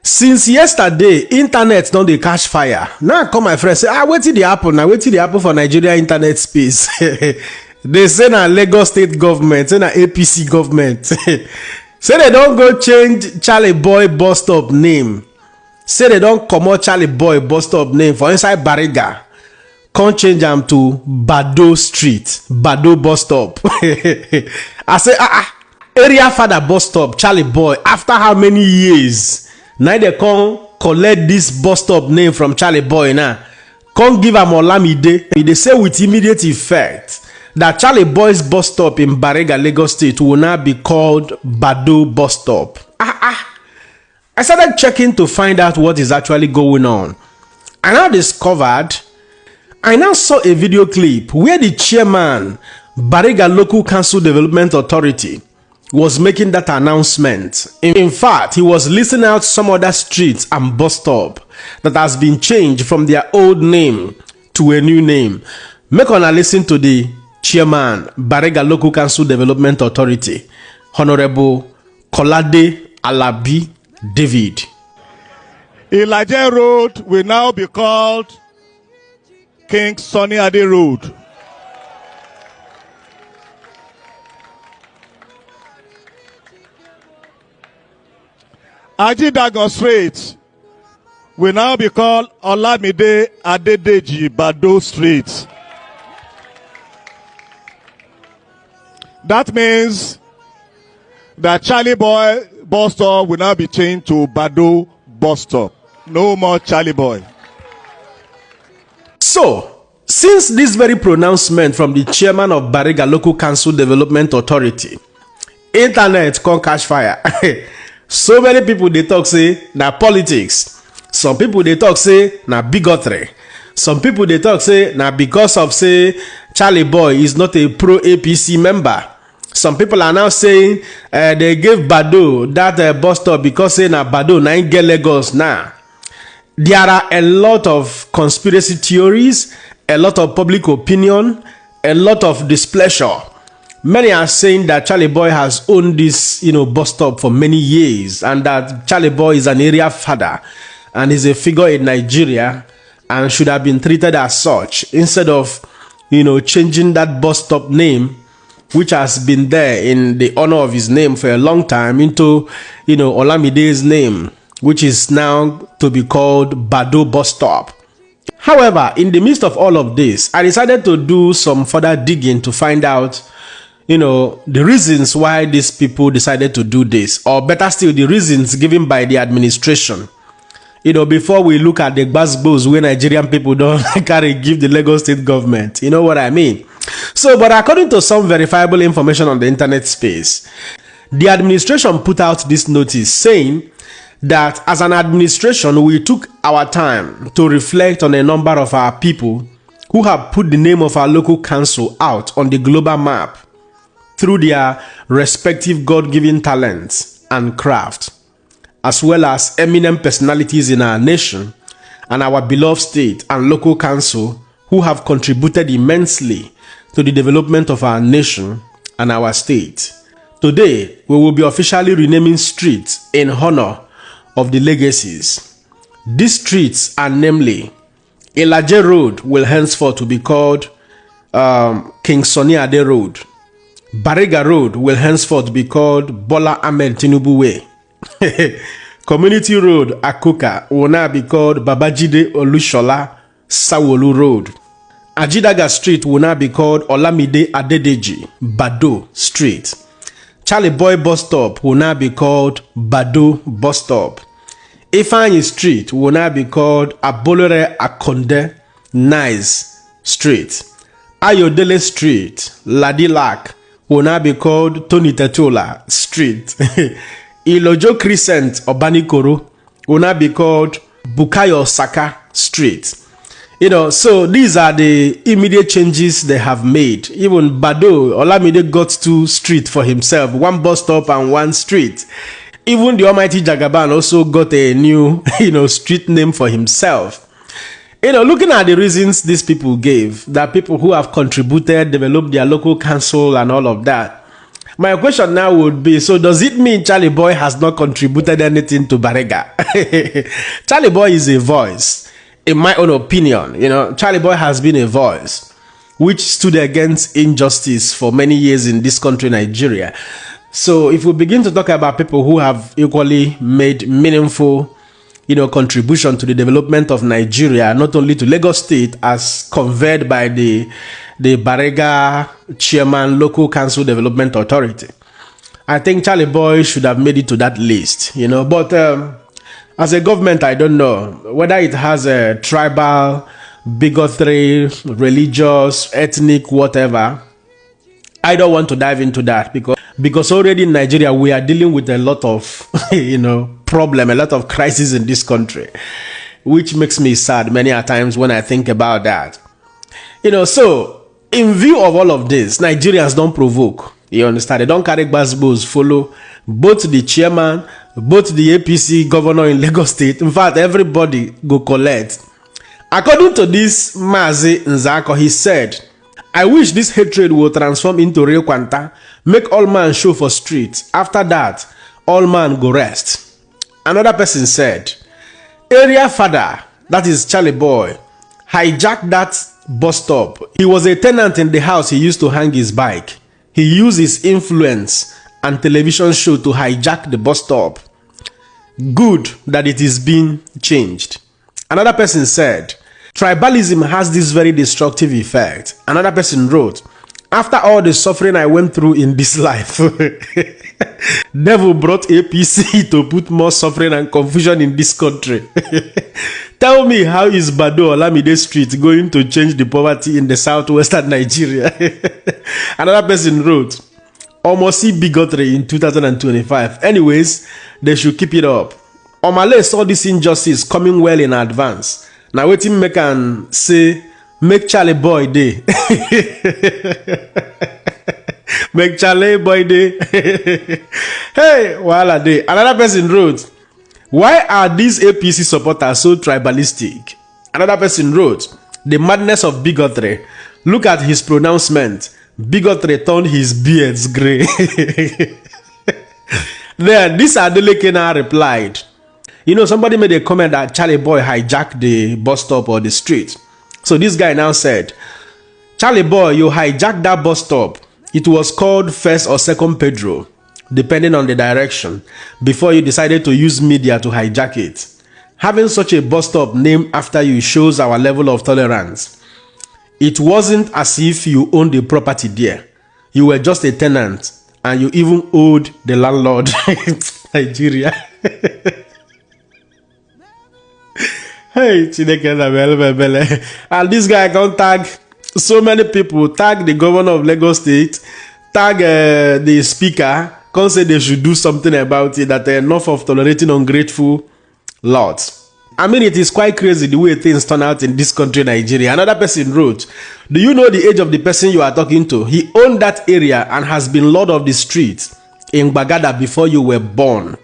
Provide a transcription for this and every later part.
Since yesterday, internet don't dey catch fire. Now I call my friend say, wetin dey happen now? Wetin dey happen for Nigeria internet space? They say na Lagos state government, say na APC government. Say they don't go change Charlie Boy bus stop name. Say they don't comot Charlie Boy bus stop name for inside Bariga. Can't change am to Baddo Street, Baddo bus stop. I say, area father bus stop, Charlie Boy. After how many years? Now they come collect this bus stop name from Charlie Boy now. Come give am Olamide. They say with immediate effect that Charlie Boy's bus stop in Bariga, Lagos State will now be called Baddo bus stop. I started checking to find out what is actually going on. I now saw a video clip where the chairman, Bariga Local Council Development Authority, was making that announcement. In fact, he was listing out some other streets and bus stop that has been changed from their old name to a new name. Make una listen to the chairman, Bariga Local Council Development Authority, Honorable Kolade Alabi David. Ilaje Road will now be called King Sunny Ade Road. Ajidagon Street will now be called Olamide Baddo Street. That means that Charlie Boy bus stop will now be changed to Baddo bus stop. No more Charlie Boy. So, since this very pronouncement from the chairman of Bariga Local Council Development Authority, internet can't catch fire. So many people they talk say na politics. Some people they talk say na bigotry. Some people they talk say na because of say Charlie Boy is not a pro APC member. Some people are now saying they gave Baddo that bus stop because say na Baddo na get Lagos now. There are a lot of conspiracy theories, a lot of public opinion, a lot of displeasure. Many are saying that Charlie Boy has owned this, bus stop for many years, and that Charlie Boy is an area father and is a figure in Nigeria and should have been treated as such instead of, changing that bus stop name, which has been there in the honor of his name for a long time, into, Olamide's name, which is now to be called Baddo bus stop. However, in the midst of all of this, I decided to do some further digging to find out the reasons why these people decided to do this, or better still, the reasons given by the administration. Before we look at the gbasgbos where Nigerian people don't carry give the Lagos state government. You know what I mean? So, but according to some verifiable information on the internet space, the administration put out this notice saying that as an administration, we took our time to reflect on a number of our people who have put the name of our local council out on the global map through their respective God-given talents and craft, as well as eminent personalities in our nation and our beloved state and local council who have contributed immensely to the development of our nation and our state. Today, we will be officially renaming streets in honor of the legacies. These streets are namely, Ilaje Road will henceforth be called King Sunny Ade Road. Bariga Road will henceforth be called Bola Ahmed Tinubu Way. Community Road, Akoka, will now be called Babajide Olushola Sawolu Road. Ajidaga Street will now be called Olamide Adedeji Baddo Street. Charlie Boy bus stop will now be called Baddo bus stop. Ifeanyi Street will now be called Abolore Akonde Nice Street. Ayodele Street, Ladilak, will now be called Tony Tetola Street. Ilojo Crescent, Obanikoro, will now be called Bukayo Saka Street. So these are the immediate changes they have made. Even Baddo, Olamide got 2 streets for himself, 1 bus stop and 1 street. Even the almighty Jagaban also got a new, street name for himself. Looking at the reasons these people gave, that people who have contributed, developed their local council and all of that, My question now would be, so does it mean Charlie Boy has not contributed anything to Bariga? Charlie Boy is a voice. In my own opinion, Charlie Boy has been a voice which stood against injustice for many years in this country, Nigeria. So if we begin to talk about people who have equally made meaningful contribution to the development of Nigeria, not only to Lagos State as conveyed by the Bariga chairman, Local Council Development Authority, I think Charlie Boy should have made it to that list, But as a government, I don't know whether it has a tribal, bigotry, religious, ethnic, whatever. I don't want to dive into that because already in Nigeria, we are dealing with a lot of, problem, a lot of crisis in this country, which makes me sad many a times when I think about that. So in view of all of this, Nigerians don't provoke. You understand? They don't carry basketballs, follow both the chairman, both the APC governor in Lagos State. In fact, everybody go collect. According to this Mazi Nzako, he said, I wish this hatred will transform into real quanta, make all man show for street. After that, all man go rest. Another person said, area father, that is Charlie Boy, hijacked that bus stop. He was a tenant in the house he used to hang his bike. He used his influence and television show to hijack the bus stop. Good that it is being changed. Another person said, tribalism has this very destructive effect. Another person wrote, after all the suffering I went through in this life, devil brought APC to put more suffering and confusion in this country. Tell me, how is Baddo Olamide Street going to change the poverty in the southwestern Nigeria? Another person wrote, almost see bigotry in 2025. Anyways, they should keep it up. Omale saw this injustice coming well in advance. Now waiting make and say, make Charlie Boy day. Make Charlie Boy day. Hey, voila day. Another person wrote, why are these APC supporters so tribalistic? Another person wrote, the madness of bigotry. Look at his pronouncement. Bigotry turned his beards gray. Then this Adelekena replied, somebody made a comment that Charlie Boy hijacked the bus stop or the street. So this guy now said, Charlie Boy, you hijacked that bus stop. It was called First or Second Pedro, depending on the direction, before you decided to use media to hijack it. Having such a bus stop named after you shows our level of tolerance. It wasn't as if you owned the property there. You were just a tenant, and you even owed the landlord. Nigeria. Hey, and this guy can tag so many people, tag the governor of Lagos State, tag the speaker, can say they should do something about it, that enough of tolerating ungrateful lots. I mean, it is quite crazy the way things turn out in this country, Nigeria. Another person wrote, do you know the age of the person you are talking to? He owned that area and has been lord of the street in Bagada before you were born.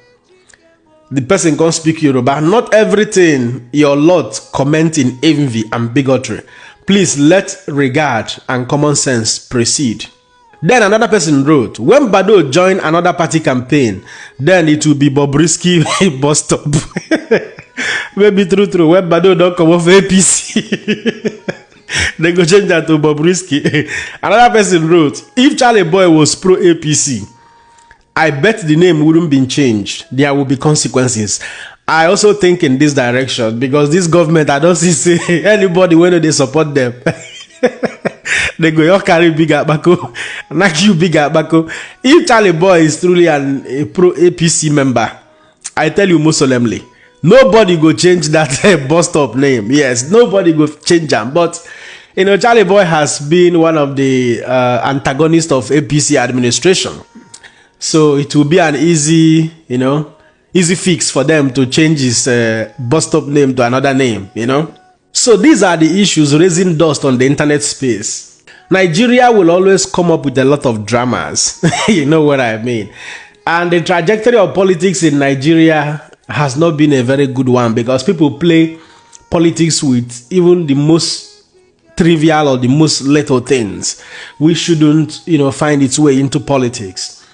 The person can't speak Yoruba. Not everything your lot comment in envy and bigotry. Please let regard and common sense proceed. Then another person wrote, when Baddo joined another party campaign, then it will be Bobrisky bus stop. Maybe true. When Baddo don't come off APC, they go change that to Bobrisky. Another person wrote, if Charlie Boy was pro APC, I bet the name wouldn't be changed. There will be consequences. I also think in this direction, because this government, I don't see say anybody when they support them. They go, you carry big abako, knock you big abako. If Charlie Boy is truly a pro APC member, I tell you most solemnly, nobody go change that bus stop name. Yes, nobody go change them. But Charlie Boy has been one of the antagonists of APC administration. So it will be an easy fix for them to change his bus stop name to another name, So these are the issues raising dust on the internet space. Nigeria will always come up with a lot of dramas. You know what I mean? And the trajectory of politics in Nigeria has not been a very good one, because people play politics with even the most trivial or the most little things. We shouldn't, find its way into politics.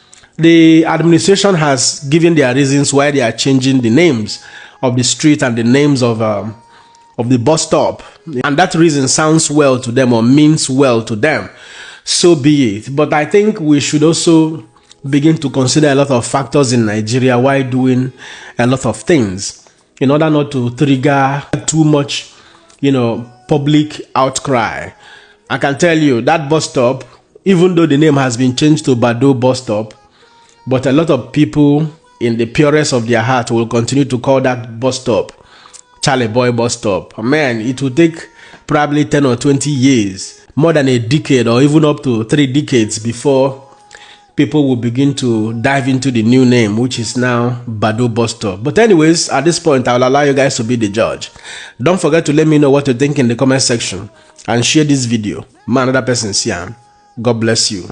The administration has given their reasons why they are changing the names of the street and the names of the bus stop, and that reason sounds well to them or means well to them. So be it. But I think we should also begin to consider a lot of factors in Nigeria while doing a lot of things, in order not to trigger too much, public outcry. I can tell you that bus stop, even though the name has been changed to Baddo bus stop, but a lot of people in the purest of their heart will continue to call that bus stop Charley Boy bus stop. Man, it will take probably 10 or 20 years, more than a decade or even up to 3 decades before people will begin to dive into the new name, which is now Baddo bus stop. But anyways, at this point, I will allow you guys to be the judge. Don't forget to let me know what you think in the comment section and share this video. Man, another person, Siam. God bless you.